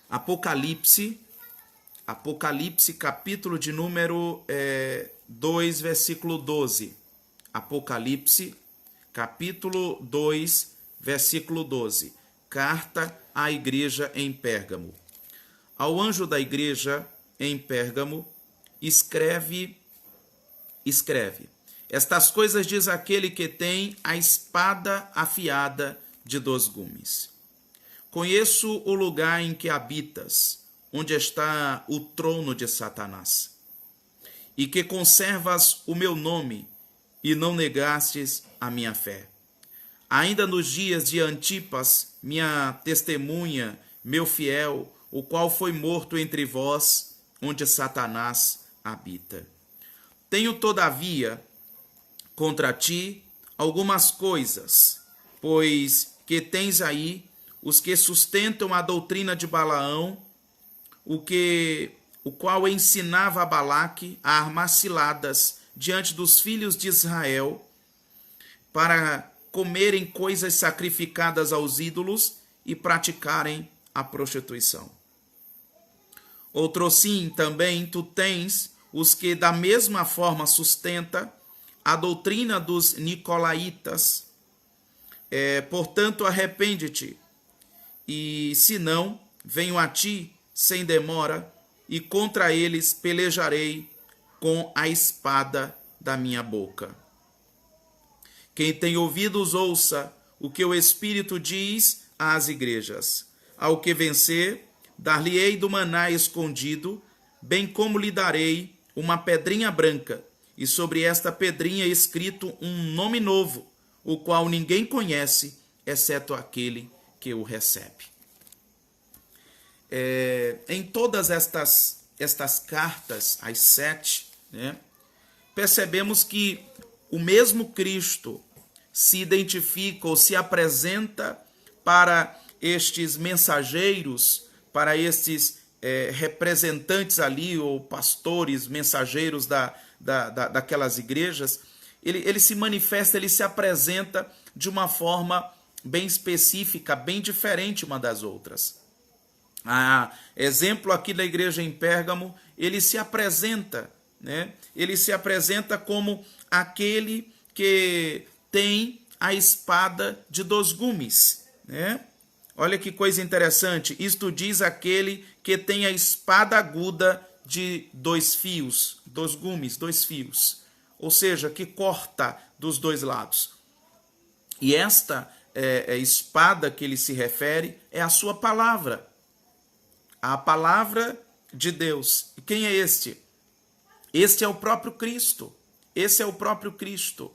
Apocalipse, capítulo de número 2, versículo 12. Apocalipse, capítulo 2, versículo 12. Carta à igreja em Pérgamo. Ao anjo da igreja em Pérgamo, escreve: Estas coisas diz aquele que tem a espada afiada de 2 gumes. Conheço o lugar em que habitas, onde está o trono de Satanás, e que conservas o meu nome, e não negastes a minha fé. Ainda nos dias de Antipas, minha testemunha, meu fiel, o qual foi morto entre vós, onde Satanás habita. Tenho, todavia, contra ti algumas coisas, pois que tens aí os que sustentam a doutrina de Balaão, o qual ensinava a Balaque a armar ciladas diante dos filhos de Israel, para comerem coisas sacrificadas aos ídolos e praticarem a prostituição. Outrosim também tu tens os que da mesma forma sustenta a doutrina dos nicolaítas. Portanto, arrepende-te, e se não, venho a ti sem demora, e contra eles pelejarei com a espada da minha boca. Quem tem ouvidos, ouça o que o Espírito diz às igrejas. Ao que vencer, dar-lhe-ei do maná escondido, bem como lhe darei uma pedrinha branca, e sobre esta pedrinha escrito um nome novo, o qual ninguém conhece, exceto aquele que o recebe. Em todas estas cartas, as 7, percebemos que o mesmo Cristo se identifica ou se apresenta para estes mensageiros, para estes representantes ali, ou pastores, mensageiros daquelas igrejas. Ele se manifesta, ele se apresenta de uma forma bem específica, bem diferente uma das outras. Exemplo aqui da igreja em Pérgamo, ele se apresenta, ele se apresenta como aquele que tem a espada de 2 gumes. Olha que coisa interessante, isto diz aquele que tem a espada aguda de 2 fios, 2 gumes, 2 fios, ou seja, que corta dos 2 lados. E esta espada que ele se refere é a sua palavra, a palavra de Deus. E quem é este? Este é o próprio Cristo. Esse é o próprio Cristo.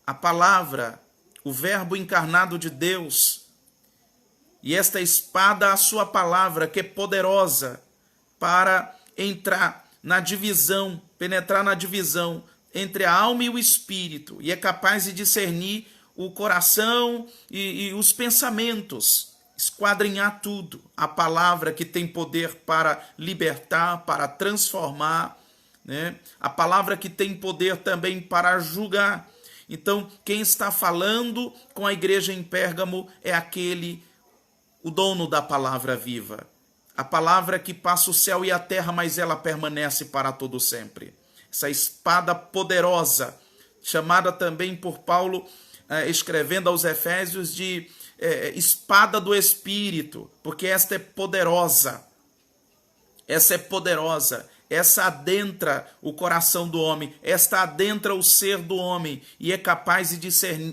A palavra, o verbo encarnado de Deus. E esta espada, a sua palavra, que é poderosa para entrar na divisão, penetrar na divisão entre a alma e o espírito, e é capaz de discernir o coração e os pensamentos, esquadrinhar tudo. A palavra que tem poder para libertar, para transformar, a palavra que tem poder também para julgar. Então, quem está falando com a igreja em Pérgamo é o dono da palavra viva. A palavra que passa o céu e a terra, mas ela permanece para todo sempre. Essa espada poderosa, chamada também por Paulo, escrevendo aos Efésios, de espada do Espírito, porque esta é poderosa. Essa é poderosa. Essa adentra o coração do homem, esta adentra o ser do homem e é capaz de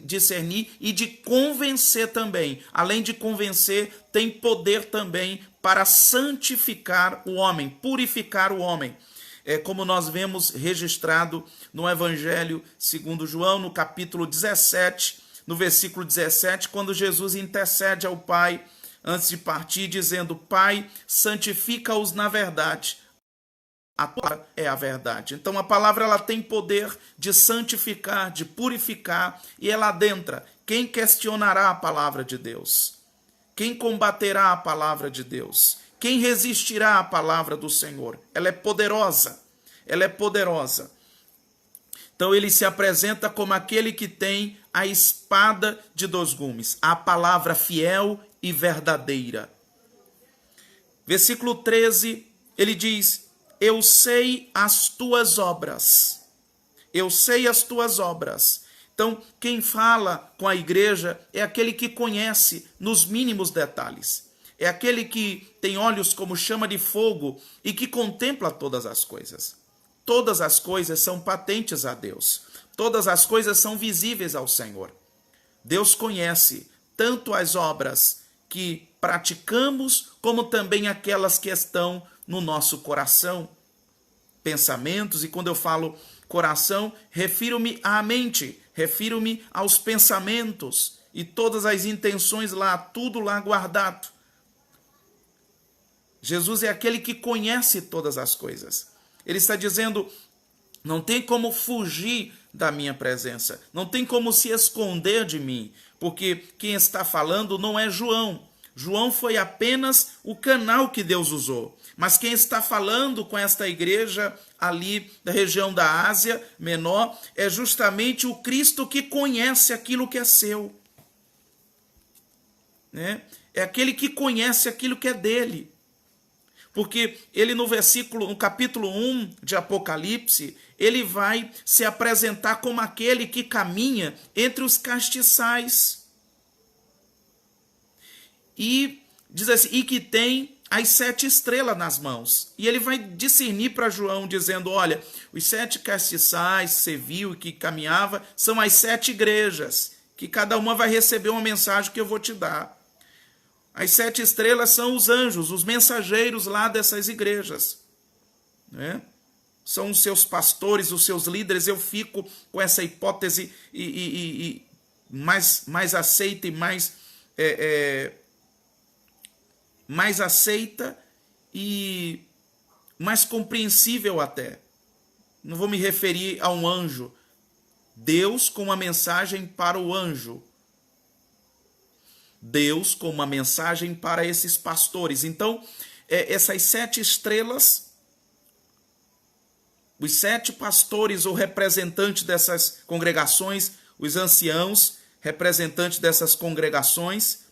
discernir e de convencer também. Além de convencer, tem poder também para santificar o homem, purificar o homem. Como nós vemos registrado no Evangelho segundo João, no capítulo 17, no versículo 17, quando Jesus intercede ao Pai antes de partir, dizendo: Pai, santifica-os na verdade. A palavra é a verdade. Então a palavra ela tem poder de santificar, de purificar, e ela adentra. Quem questionará a palavra de Deus? Quem combaterá a palavra de Deus? Quem resistirá à palavra do Senhor? Ela é poderosa. Ela é poderosa. Então ele se apresenta como aquele que tem a espada de 2 gumes, a palavra fiel e verdadeira. Versículo 13, ele diz: eu sei as tuas obras. Eu sei as tuas obras. Então, quem fala com a igreja é aquele que conhece nos mínimos detalhes. É aquele que tem olhos como chama de fogo e que contempla todas as coisas. Todas as coisas são patentes a Deus. Todas as coisas são visíveis ao Senhor. Deus conhece tanto as obras que praticamos, como também aquelas que estão no nosso coração. Pensamentos, e quando eu falo coração, refiro-me à mente, refiro-me aos pensamentos e todas as intenções lá, tudo lá guardado. Jesus é aquele que conhece todas as coisas. Ele está dizendo: não tem como fugir da minha presença, não tem como se esconder de mim, porque quem está falando não é João. João foi apenas o canal que Deus usou. Mas quem está falando com esta igreja ali da região da Ásia Menor é justamente o Cristo que conhece aquilo que é seu. Né? É aquele que conhece aquilo que é dele. Porque ele no capítulo 1 de Apocalipse, ele vai se apresentar como aquele que caminha entre os castiçais. E diz assim, e que tem as 7 estrelas nas mãos. E ele vai discernir para João, dizendo: olha, os 7 castiçais que você viu e que caminhava são as 7 igrejas, que cada uma vai receber uma mensagem que eu vou te dar. As 7 estrelas são os anjos, os mensageiros lá dessas igrejas. Né? São os seus pastores, os seus líderes. Eu fico com essa hipótese mais aceita e mais aceita e mais compreensível até. Não vou me referir a um anjo. Deus com uma mensagem para o anjo. Deus com uma mensagem para esses pastores. Então, essas 7 estrelas, os 7 pastores ou representantes dessas congregações, os anciãos, representantes dessas congregações,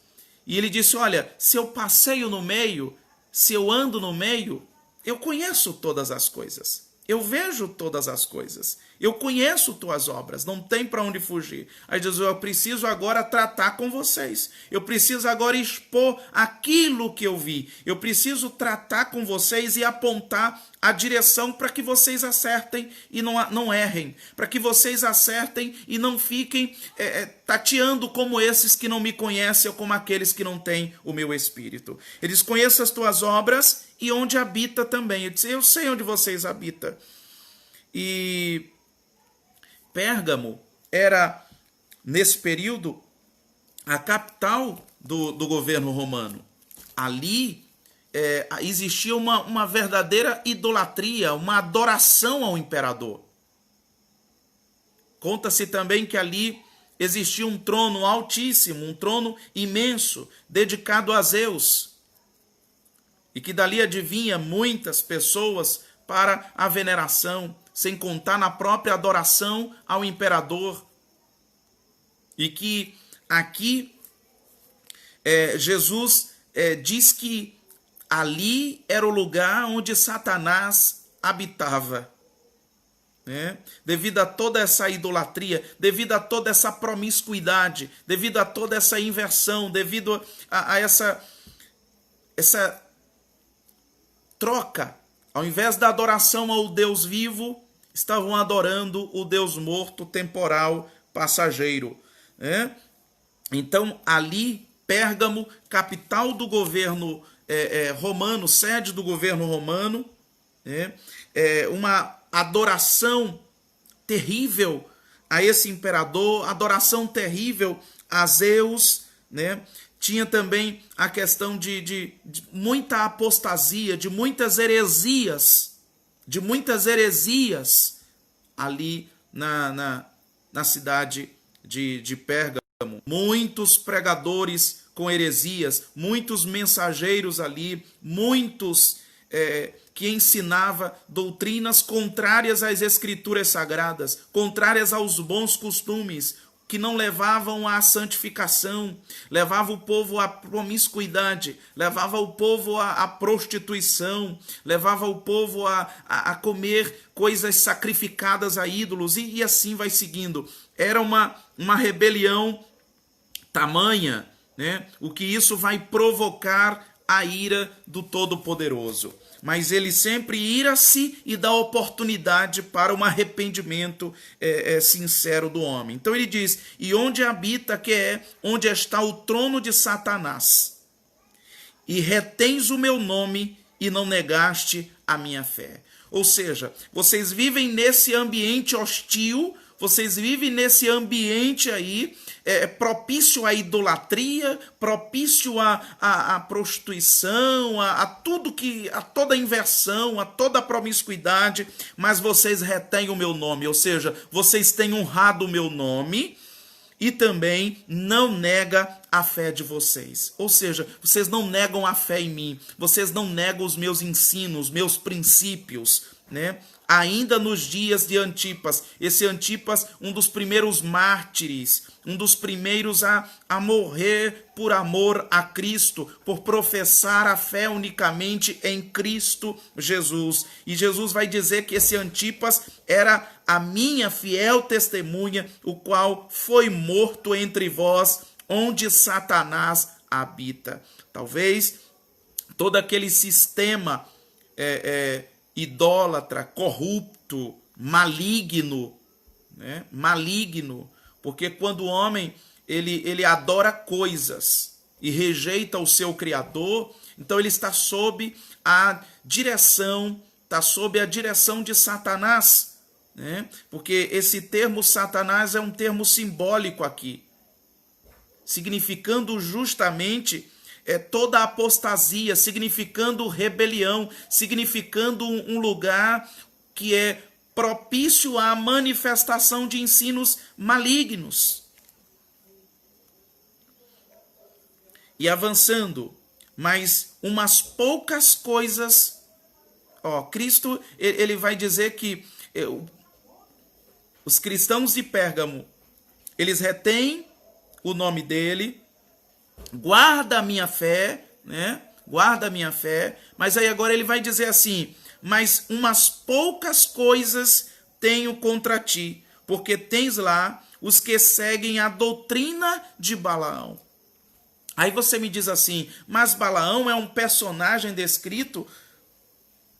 e ele disse: olha, se eu passeio no meio, se eu ando no meio, eu conheço todas as coisas. Eu vejo todas as coisas. Eu conheço tuas obras. Não tem para onde fugir. Aí Jesus: eu preciso agora tratar com vocês. Eu preciso agora expor aquilo que eu vi. Eu preciso tratar com vocês e apontar a direção para que vocês acertem e não errem. Para que vocês acertem e não fiquem tateando como esses que não me conhecem ou como aqueles que não têm o meu Espírito. Eles conhecem as tuas obras e onde habita também. Eu disse: eu sei onde vocês habitam. E Pérgamo era, nesse período, a capital do governo romano. Ali existia uma verdadeira idolatria, uma adoração ao imperador. Conta-se também que ali existia um trono altíssimo, um trono imenso, dedicado a Zeus. E que dali advinha muitas pessoas para a veneração, sem contar na própria adoração ao imperador. E que aqui Jesus diz que ali era o lugar onde Satanás habitava. Né? Devido a toda essa idolatria, devido a toda essa promiscuidade, devido a toda essa inversão, devido a essa troca. Ao invés da adoração ao Deus vivo, estavam adorando o Deus morto, temporal, passageiro. Né? Então, ali, Pérgamo, capital do governo romano, sede do governo romano, né? Uma adoração terrível a esse imperador, adoração terrível a Zeus, né? Tinha também a questão de muita apostasia, de muitas heresias ali na cidade de Pérgamo. Muitos pregadores com heresias, muitos mensageiros ali, muitos que ensinava doutrinas contrárias às escrituras sagradas, contrárias aos bons costumes, que não levavam à santificação, levava o povo à promiscuidade, levava o povo à prostituição, levava o povo a comer coisas sacrificadas a ídolos, e assim vai seguindo. Era uma rebelião tamanha, né? O que isso vai provocar a ira do Todo-Poderoso. Mas ele sempre ira-se e dá oportunidade para um arrependimento sincero do homem. Então ele diz, e onde habita, que é onde está o trono de Satanás, e retens o meu nome e não negaste a minha fé. Ou seja, vocês vivem nesse ambiente hostil, vocês vivem nesse ambiente aí, propício à idolatria, propício à prostituição, a tudo a toda inversão, a toda promiscuidade, mas vocês retêm o meu nome, ou seja, vocês têm honrado o meu nome e também não nega a fé de vocês. Ou seja, vocês não negam a fé em mim, vocês não negam os meus ensinos, meus princípios, né? Ainda nos dias de Antipas, esse Antipas, um dos primeiros mártires, um dos primeiros a morrer por amor a Cristo, por professar a fé unicamente em Cristo Jesus. E Jesus vai dizer que esse Antipas era a minha fiel testemunha, o qual foi morto entre vós, onde Satanás habita. Talvez todo aquele sistema idólatra, corrupto, maligno, né? Maligno, porque quando o homem ele adora coisas e rejeita o seu Criador, então ele está sob a direção de Satanás, né? Porque esse termo Satanás é um termo simbólico aqui, significando justamente toda a apostasia, significando rebelião, significando um lugar que é propício à manifestação de ensinos malignos. E avançando, mas umas poucas coisas, Cristo ele vai dizer que os cristãos de Pérgamo, eles retêm o nome dele, guarda a minha fé, né? Guarda a minha fé, mas aí agora ele vai dizer assim, mas umas poucas coisas tenho contra ti, porque tens lá os que seguem a doutrina de Balaão. Aí você me diz assim, mas Balaão é um personagem descrito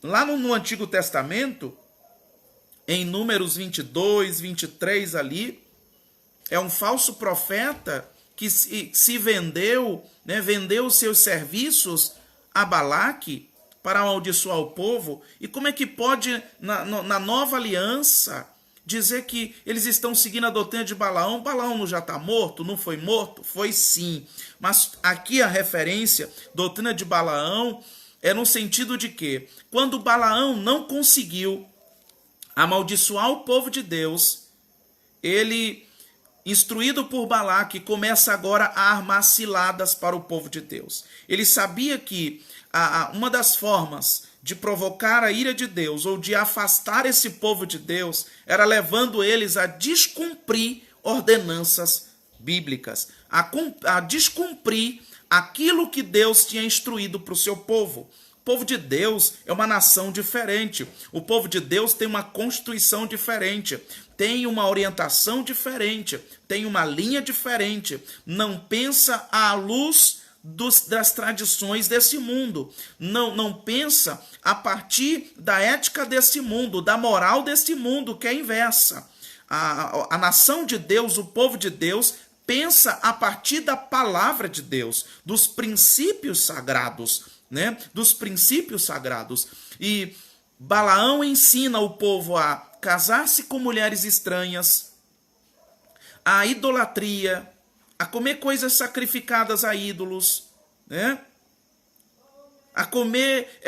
lá no Antigo Testamento, em Números 22, 23 ali, é um falso profeta que se vendeu, né, vendeu os seus serviços a Balaque para amaldiçoar o povo. E como é que pode, na nova aliança, dizer que eles estão seguindo a doutrina de Balaão? Balaão não já está morto? Não foi morto? Foi sim. Mas aqui a referência, doutrina de Balaão, é no sentido de que, quando Balaão não conseguiu amaldiçoar o povo de Deus, ele, instruído por Balaque, começa agora a armar ciladas para o povo de Deus. Ele sabia que uma das formas de provocar a ira de Deus ou de afastar esse povo de Deus era levando eles a descumprir ordenanças bíblicas, a descumprir aquilo que Deus tinha instruído para o seu povo. O povo de Deus é uma nação diferente. O povo de Deus tem uma constituição diferente, tem uma orientação diferente, tem uma linha diferente. Não pensa à luz das tradições desse mundo. Não pensa a partir da ética desse mundo, da moral desse mundo, que é inversa. A nação de Deus, o povo de Deus, pensa a partir da palavra de Deus, dos princípios sagrados, né? Dos princípios sagrados. E Balaão ensina o povo a casar-se com mulheres estranhas, a idolatria, a comer coisas sacrificadas a ídolos, né? A comer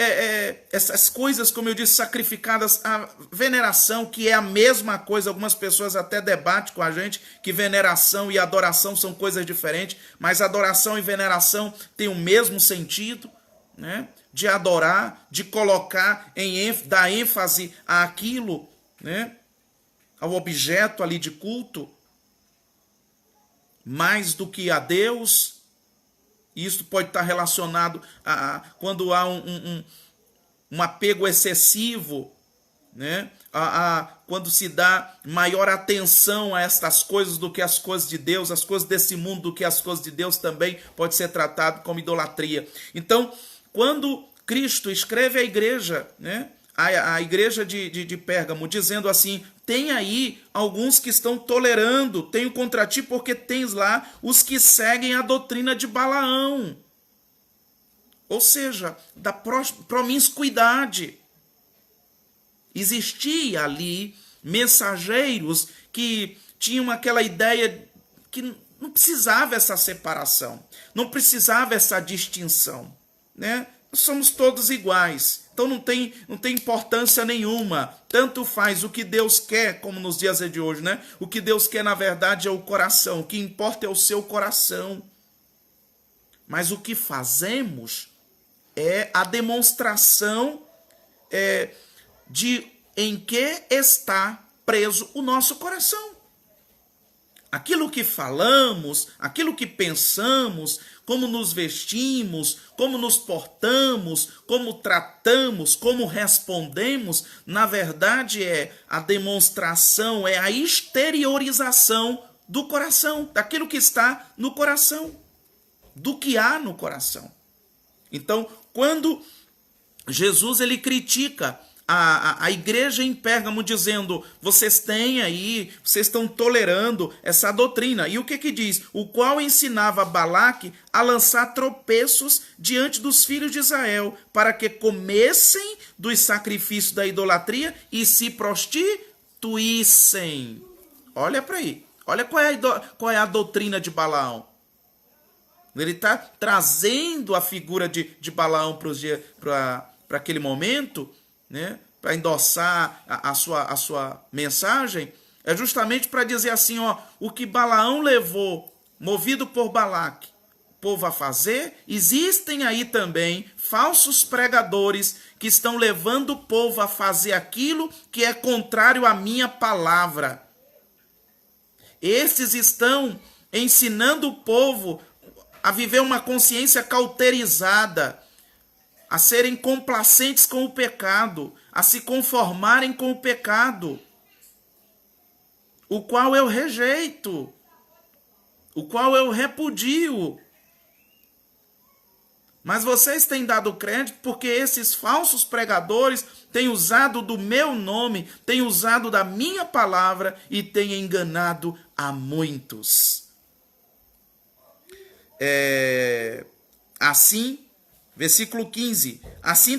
essas coisas, como eu disse, sacrificadas à veneração, que é a mesma coisa. Algumas pessoas até debatem com a gente que veneração e adoração são coisas diferentes, mas adoração e veneração têm o mesmo sentido, né? De adorar, de colocar, dar ênfase àquilo, né? Ao objeto ali de culto. mais do que a Deus. Isso pode estar relacionado a quando há um apego excessivo, né? Quando se dá maior atenção a estas coisas do que as coisas de Deus, as coisas desse mundo do que as coisas de Deus também pode ser tratado como idolatria. Então, quando Cristo escreve à igreja, né? A igreja de Pérgamo, dizendo assim: tem aí alguns que estão tolerando, tenho contra ti, porque tens lá os que seguem a doutrina de Balaão. Ou seja, da promiscuidade. Existia ali mensageiros que tinham aquela ideia que não precisava essa separação, não precisava essa distinção, né? Somos todos iguais, então não tem importância nenhuma. Tanto faz o que Deus quer, como nos dias de hoje, né? O que Deus quer, na verdade, é o coração. O que importa é o seu coração. Mas o que fazemos é a demonstração de em que está preso o nosso coração. Aquilo que falamos, aquilo que pensamos, como nos vestimos, como nos portamos, como tratamos, como respondemos, na verdade é a demonstração, é a exteriorização do coração, daquilo que está no coração, do que há no coração. Então, quando Jesus ele critica a igreja em Pérgamo, dizendo: vocês têm aí, vocês estão tolerando essa doutrina. E o que diz? O qual ensinava Balaque a lançar tropeços diante dos filhos de Israel, para que comessem dos sacrifícios da idolatria e se prostituíssem. Olha para aí. Olha qual é a doutrina de Balaão. Ele está trazendo a figura de Balaão para aquele momento, né, para endossar a sua mensagem, é justamente para dizer assim, ó, o que Balaão levou, movido por Balaque, o povo a fazer, existem aí também falsos pregadores que estão levando o povo a fazer aquilo que é contrário à minha palavra. Esses estão ensinando o povo a viver uma consciência cauterizada, a serem complacentes com o pecado, a se conformarem com o pecado, o qual eu rejeito, o qual eu repudio. Mas vocês têm dado crédito porque esses falsos pregadores têm usado do meu nome, têm usado da minha palavra e têm enganado a muitos. Assim, versículo 15, assim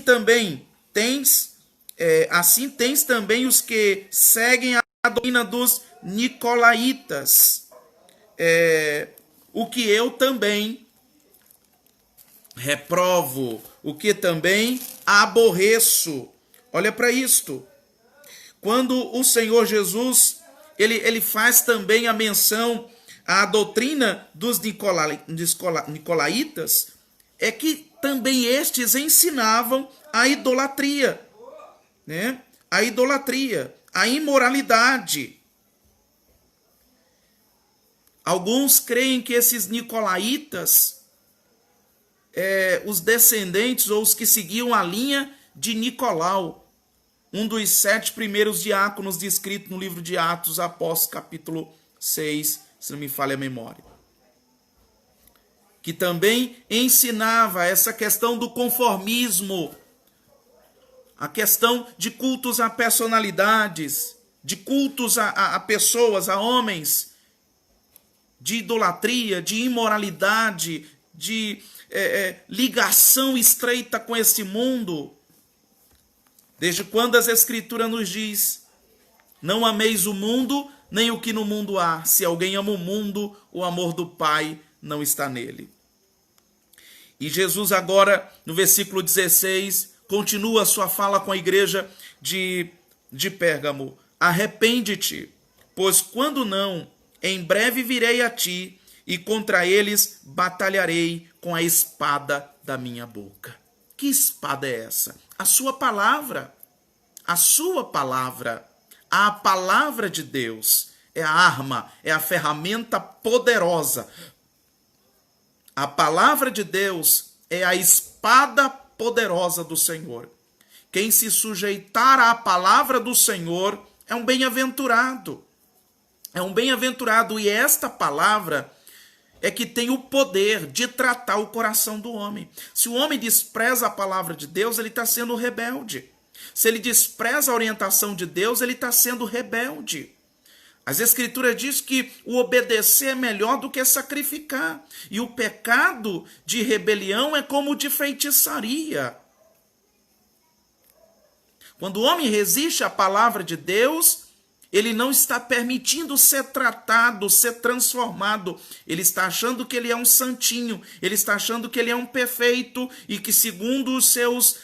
tens também os que seguem a doutrina dos nicolaítas, o que eu também reprovo, o que também aborreço. Olha para isto. Quando o Senhor Jesus, ele faz também a menção à doutrina dos nicolaítas, é que também estes ensinavam a idolatria, né? A idolatria, a imoralidade. Alguns creem que esses nicolaítas, os descendentes ou os que seguiam a linha de Nicolau, um dos 7 primeiros diáconos descrito no livro de Atos Apóstolos, capítulo 6, se não me falha a memória, que também ensinava essa questão do conformismo, a questão de cultos a personalidades, de cultos a pessoas, a homens, de idolatria, de imoralidade, de ligação estreita com esse mundo. Desde quando as Escrituras nos diz: não ameis o mundo, nem o que no mundo há. Se alguém ama o mundo, o amor do Pai não está nele. E Jesus agora, no versículo 16, continua a sua fala com a igreja de Pérgamo. Arrepende-te, pois quando não, em breve virei a ti, e contra eles batalharei com a espada da minha boca. Que espada é essa? A sua palavra. A sua palavra. A palavra de Deus. é a arma, é a ferramenta poderosa. A palavra de Deus é a espada poderosa do Senhor. Quem se sujeitar à palavra do Senhor é um bem-aventurado. É um bem-aventurado, e esta palavra é que tem o poder de tratar o coração do homem. Se o homem despreza a palavra de Deus, ele está sendo rebelde. Se ele despreza a orientação de Deus, ele está sendo rebelde. As Escrituras dizem que o obedecer é melhor do que sacrificar. E o pecado de rebelião é como o de feitiçaria. Quando o homem resiste à palavra de Deus, ele não está permitindo ser tratado, ser transformado. Ele está achando que ele é um santinho, ele está achando que ele é um perfeito e que segundo os seus,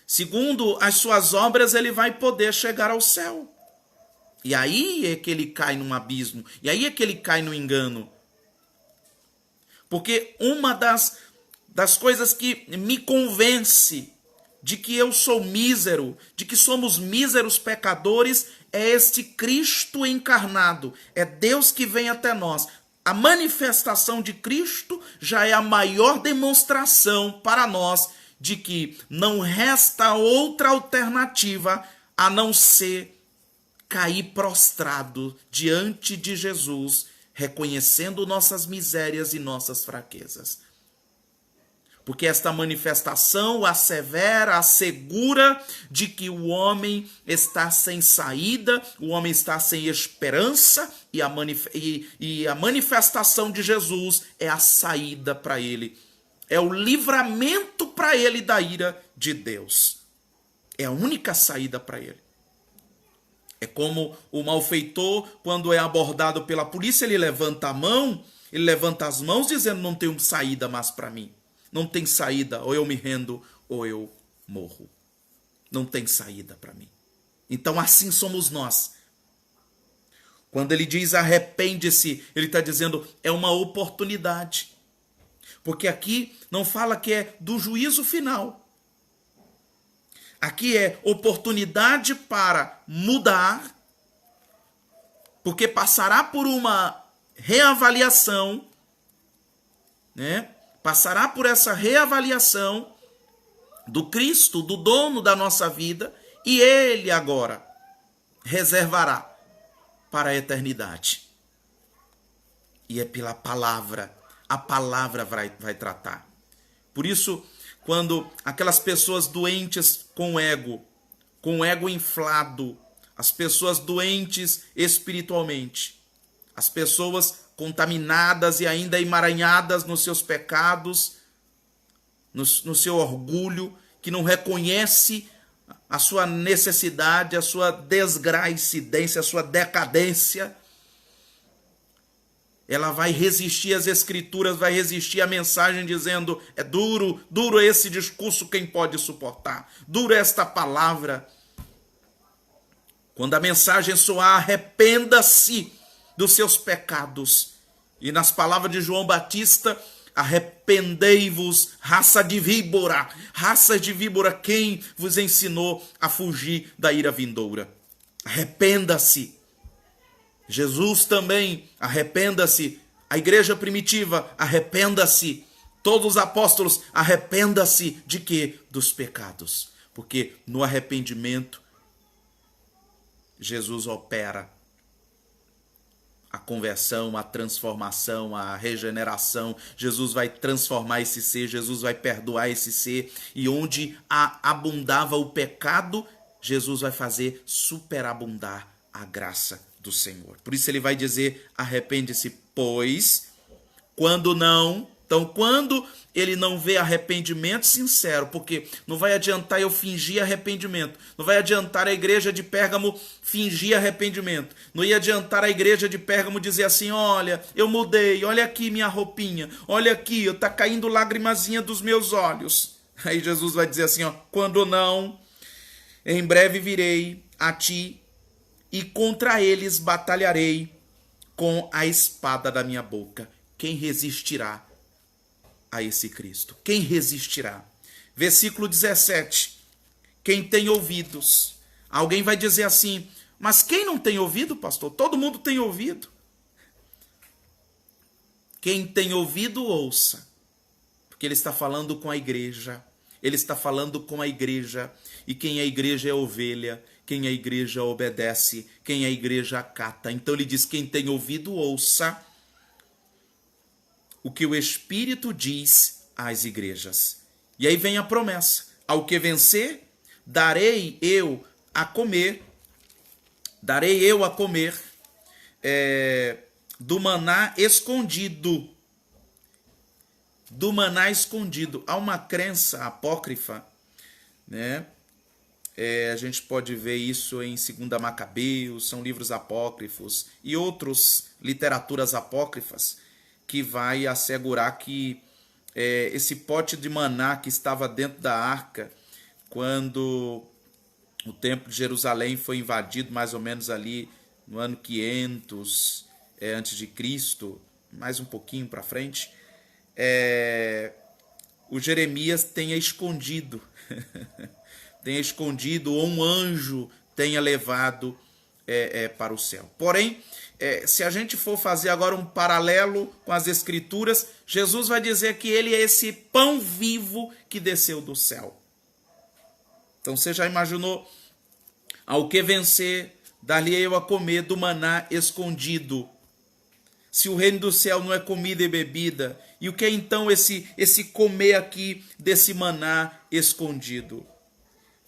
segundo as suas obras, ele vai poder chegar ao céu. E aí é que ele cai num abismo, e aí é que ele cai no engano. Porque uma das coisas que me convence de que eu sou mísero, de que somos míseros pecadores, é este Cristo encarnado. É Deus que vem até nós. A manifestação de Cristo já é a maior demonstração para nós de que não resta outra alternativa a não ser cair prostrado diante de Jesus, reconhecendo nossas misérias e nossas fraquezas. Porque esta manifestação assevera, assegura de que o homem está sem saída, o homem está sem esperança, e a manifestação de Jesus é a saída para ele. É o livramento para ele da ira de Deus. É a única saída para ele. É como o malfeitor, quando é abordado pela polícia, ele levanta a mão, ele levanta as mãos dizendo: não tem saída mais para mim. Não tem saída, ou eu me rendo, ou eu morro. Não tem saída para mim. Então assim somos nós. Quando ele diz arrepende-se, ele está dizendo é uma oportunidade. Porque aqui não fala que é do juízo final. Aqui é oportunidade para mudar, porque passará por uma reavaliação, né? Passará por essa reavaliação do Cristo, do dono da nossa vida, e ele agora reservará para a eternidade. E é pela palavra, a palavra vai tratar. Por isso, quando aquelas pessoas doentes com o ego inflado, as pessoas doentes espiritualmente, as pessoas contaminadas e ainda emaranhadas nos seus pecados, no seu orgulho, que não reconhece a sua necessidade, a sua desgracidência, a sua decadência, ela vai resistir às Escrituras, vai resistir à mensagem dizendo: é duro esse discurso, quem pode suportar? Dura esta palavra. Quando a mensagem soar, arrependa-se dos seus pecados. E nas palavras de João Batista, arrependei-vos, raça de víbora, quem vos ensinou a fugir da ira vindoura? Arrependa-se. Jesus também, arrependa-se. A igreja primitiva, arrependa-se. Todos os apóstolos, arrependa-se de quê? Dos pecados. Porque no arrependimento, Jesus opera a conversão, a transformação, a regeneração. Jesus vai transformar esse ser, Jesus vai perdoar esse ser. E onde abundava o pecado, Jesus vai fazer superabundar a graça do Senhor. Por isso ele vai dizer: arrepende-se, pois, quando não. Então, quando ele não vê arrependimento sincero, porque não vai adiantar eu fingir arrependimento, não vai adiantar a igreja de Pérgamo fingir arrependimento, não ia adiantar a igreja de Pérgamo dizer assim: olha, eu mudei, olha aqui minha roupinha, olha aqui, está caindo lagrimazinha dos meus olhos. Aí Jesus vai dizer assim: ó, quando não, em breve virei a ti, e contra eles batalharei com a espada da minha boca. Quem resistirá a esse Cristo? Quem resistirá? Versículo 17. Quem tem ouvidos. Alguém vai dizer assim: Mas quem não tem ouvido, pastor? Todo mundo tem ouvido. Quem tem ouvido, ouça. Porque ele está falando com a igreja. Ele está falando com a igreja. E quem é a igreja é a ovelha. Quem é a igreja obedece. Quem é a igreja acata. Então ele diz: quem tem ouvido, ouça o que o Espírito diz às igrejas. E aí vem a promessa: ao que vencer, darei eu a comer do maná escondido. Do maná escondido. Há uma crença apócrifa, né? A gente pode ver isso em 2 Macabeus, são livros apócrifos e outras literaturas apócrifas, que vai assegurar que esse pote de maná que estava dentro da arca, quando o templo de Jerusalém foi invadido, mais ou menos ali no ano 500 antes de Cristo, mais um pouquinho para frente, o Jeremias tenha escondido, ou um anjo tenha levado para o céu. Porém, se a gente for fazer agora um paralelo com as Escrituras, Jesus vai dizer que ele é esse pão vivo que desceu do céu. Então você já imaginou: ao que vencer, dar-lhe eu a comer do maná escondido. Se o reino do céu não é comida e bebida, e o que é então esse comer aqui desse maná escondido?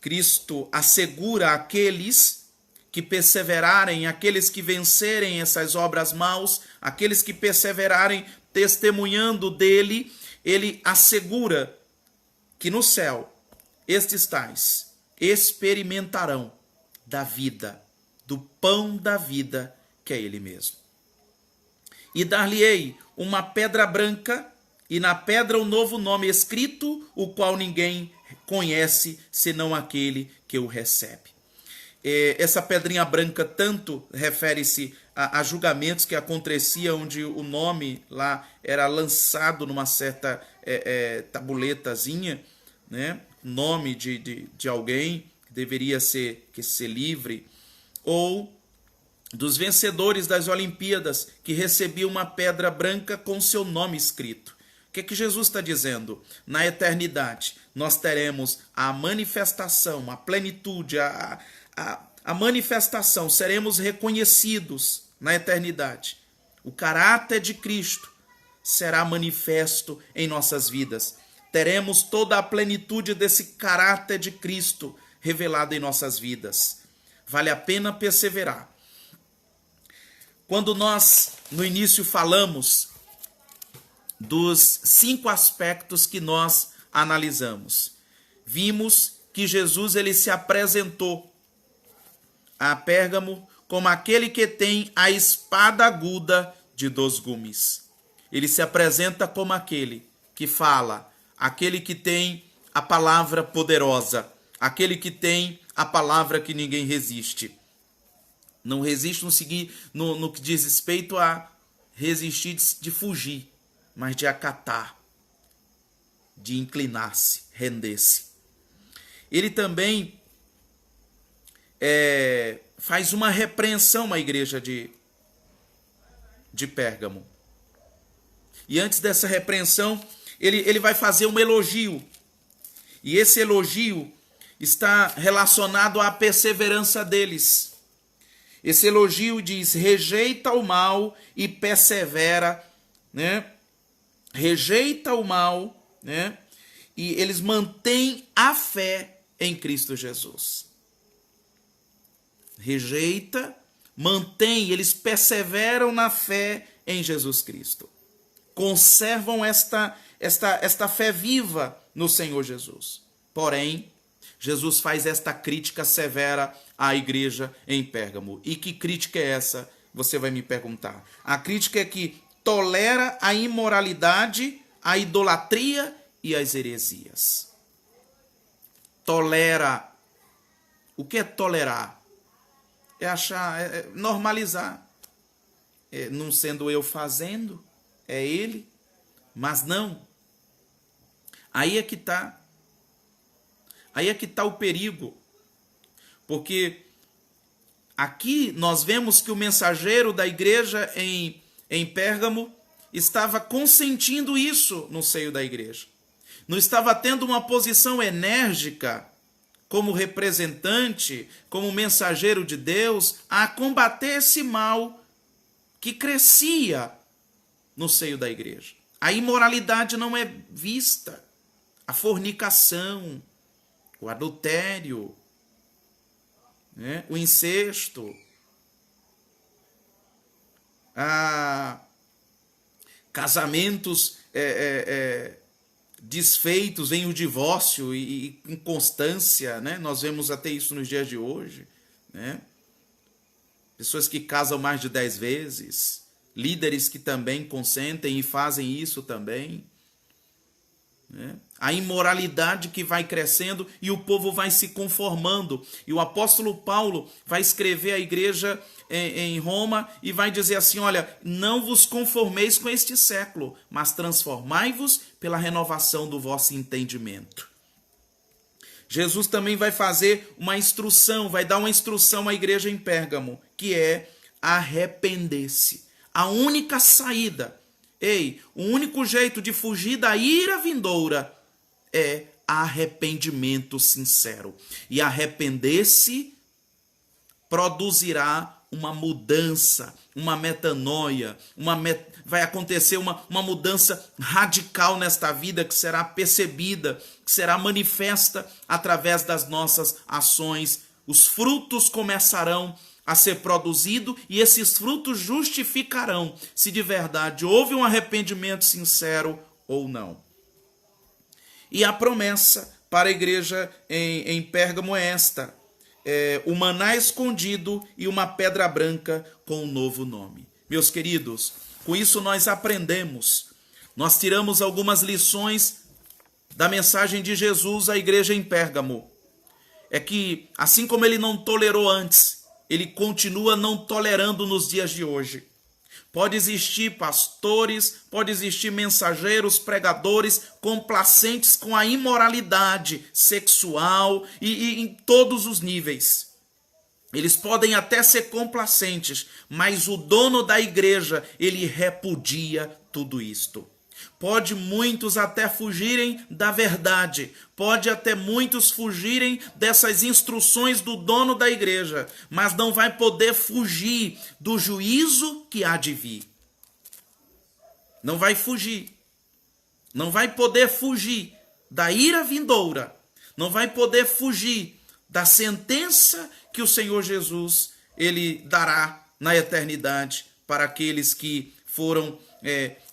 Cristo assegura àqueles que perseverarem, aqueles que vencerem essas obras maus, aqueles que perseverarem testemunhando dele, ele assegura que no céu estes tais experimentarão da vida, do pão da vida, que é ele mesmo. E dar-lhe-ei uma pedra branca, e na pedra um novo nome escrito, o qual ninguém conhece, senão aquele que o recebe. Essa pedrinha branca tanto refere-se a julgamentos que aconteciam, onde o nome lá era lançado numa certa tabuletazinha, né? Nome de alguém que deveria ser livre, ou dos vencedores das Olimpíadas, que recebiam uma pedra branca com seu nome escrito. O que é que Jesus está dizendo? Na eternidade, nós teremos a manifestação, a plenitude, a manifestação, seremos reconhecidos na eternidade. O caráter de Cristo será manifesto em nossas vidas. Teremos toda a plenitude desse caráter de Cristo revelado em nossas vidas. Vale a pena perseverar. Quando nós, no início, falamos dos 5 aspectos que nós analisamos, vimos que Jesus ele se apresentou a Pérgamo como aquele que tem a espada aguda de 2 gumes. Ele se apresenta como aquele que fala, aquele que tem a palavra poderosa, aquele que tem a palavra que ninguém resiste. Não resiste no que diz respeito a resistir de fugir, mas de acatar, de inclinar-se, render-se. Ele também faz uma repreensão à igreja de Pérgamo. E antes dessa repreensão, ele vai fazer um elogio. E esse elogio está relacionado à perseverança deles. Esse elogio diz: rejeita o mal e persevera, né? Rejeita o mal, né? E eles mantêm a fé em Cristo Jesus. Rejeita, mantém, eles perseveram na fé em Jesus Cristo. Conservam esta fé viva no Senhor Jesus. Porém, Jesus faz esta crítica severa à igreja em Pérgamo. E que crítica é essa? Você vai me perguntar. A crítica é que tolera a imoralidade, a idolatria e as heresias. Tolera. O que é tolerar? É achar, é normalizar. Não sendo eu fazendo, é ele. Mas não. Aí é que está. Aí é que está o perigo. Porque Aqui nós vemos que o mensageiro da igreja em Pérgamo estava consentindo isso no seio da igreja. Não estava tendo uma posição enérgica como representante, como mensageiro de Deus, a combater esse mal que crescia no seio da igreja. A imoralidade não é vista, a fornicação, o adultério, né? O incesto, casamentos desfeitos, vem o divórcio e inconstância, né? Nós vemos até isso nos dias de hoje, né? Pessoas que casam mais de 10 vezes, líderes que também consentem e fazem isso também, né? A imoralidade que vai crescendo e o povo vai se conformando. E o apóstolo Paulo vai escrever à igreja em Roma e vai dizer assim: olha, não vos conformeis com este século, mas transformai-vos pela renovação do vosso entendimento. Jesus também vai fazer uma instrução, vai dar uma instrução à igreja em Pérgamo, que é arrepender-se. A única saída, o único jeito de fugir da ira vindoura é arrependimento sincero. E arrepender-se produzirá uma mudança, uma metanoia, vai acontecer uma mudança radical nesta vida que será percebida, que será manifesta através das nossas ações. Os frutos começarão a ser produzidos e esses frutos justificarão se de verdade houve um arrependimento sincero ou não. E a promessa para a igreja em Pérgamo é esta: o maná escondido e uma pedra branca com um novo nome. Meus queridos, com isso nós aprendemos, nós tiramos algumas lições da mensagem de Jesus à igreja em Pérgamo. É que, assim como ele não tolerou antes, ele continua não tolerando nos dias de hoje. Pode existir pastores, pode existir mensageiros, pregadores complacentes com a imoralidade sexual e em todos os níveis. Eles podem até ser complacentes, mas o dono da igreja, ele repudia tudo isto. Pode muitos até fugirem da verdade, pode até muitos fugirem dessas instruções do dono da igreja, mas não vai poder fugir do juízo que há de vir. Não vai fugir. Não vai poder fugir da ira vindoura. Não vai poder fugir da sentença que o Senhor Jesus ele dará na eternidade para aqueles que foram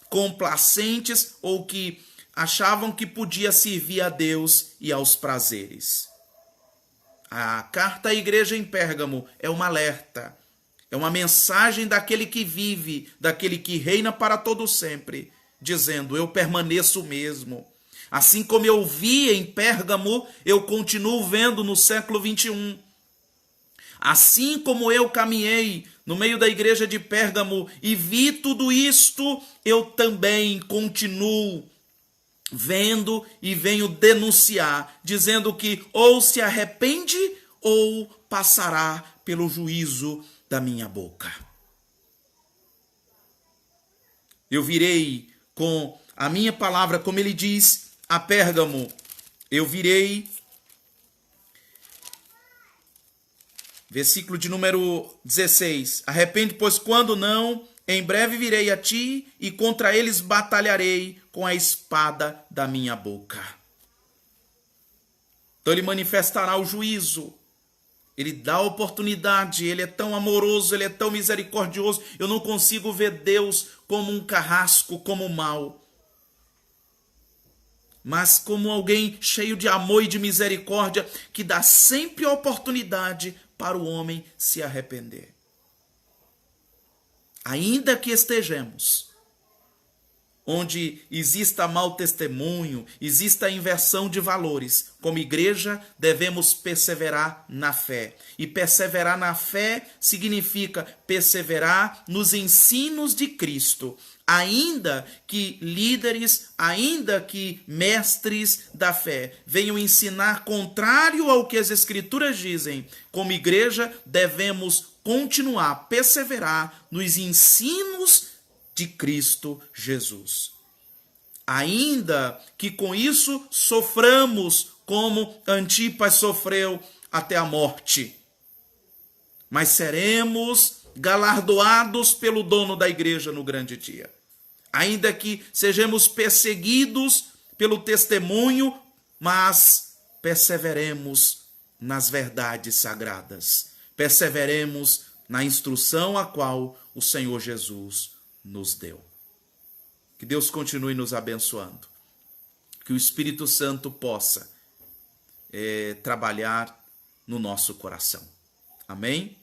complacentes ou que achavam que podia servir a Deus e aos prazeres. A carta à igreja em Pérgamo é um alerta, é uma mensagem daquele que vive, daquele que reina para todo sempre, dizendo: eu permaneço mesmo. Assim como eu vi em Pérgamo, eu continuo vendo no século 21. Assim como eu caminhei no meio da igreja de Pérgamo e vi tudo isto, eu também continuo vendo e venho denunciar, dizendo que ou se arrepende ou passará pelo juízo da minha boca. Eu virei com a minha palavra, como ele diz a Pérgamo, eu virei. Versículo de número 16. Arrepende, pois quando não, em breve virei a ti e contra eles batalharei com a espada da minha boca. Então ele manifestará o juízo. Ele dá a oportunidade, ele é tão amoroso, ele é tão misericordioso. Eu não consigo ver Deus como um carrasco, como mau, mas como alguém cheio de amor e de misericórdia, que dá sempre a oportunidade para o homem se arrepender. Ainda que estejamos onde exista mau testemunho, exista inversão de valores. Como igreja, devemos perseverar na fé. E perseverar na fé significa perseverar nos ensinos de Cristo. Ainda que líderes, ainda que mestres da fé venham ensinar contrário ao que as Escrituras dizem, como igreja devemos continuar, perseverar nos ensinos de Cristo Jesus. Ainda que com isso soframos como Antipas sofreu até a morte, mas seremos galardoados pelo dono da igreja no grande dia. Ainda que sejamos perseguidos pelo testemunho, mas perseveremos nas verdades sagradas. Perseveremos na instrução a qual o Senhor Jesus nos deu. Que Deus continue nos abençoando. Que o Espírito Santo possa trabalhar no nosso coração. Amém?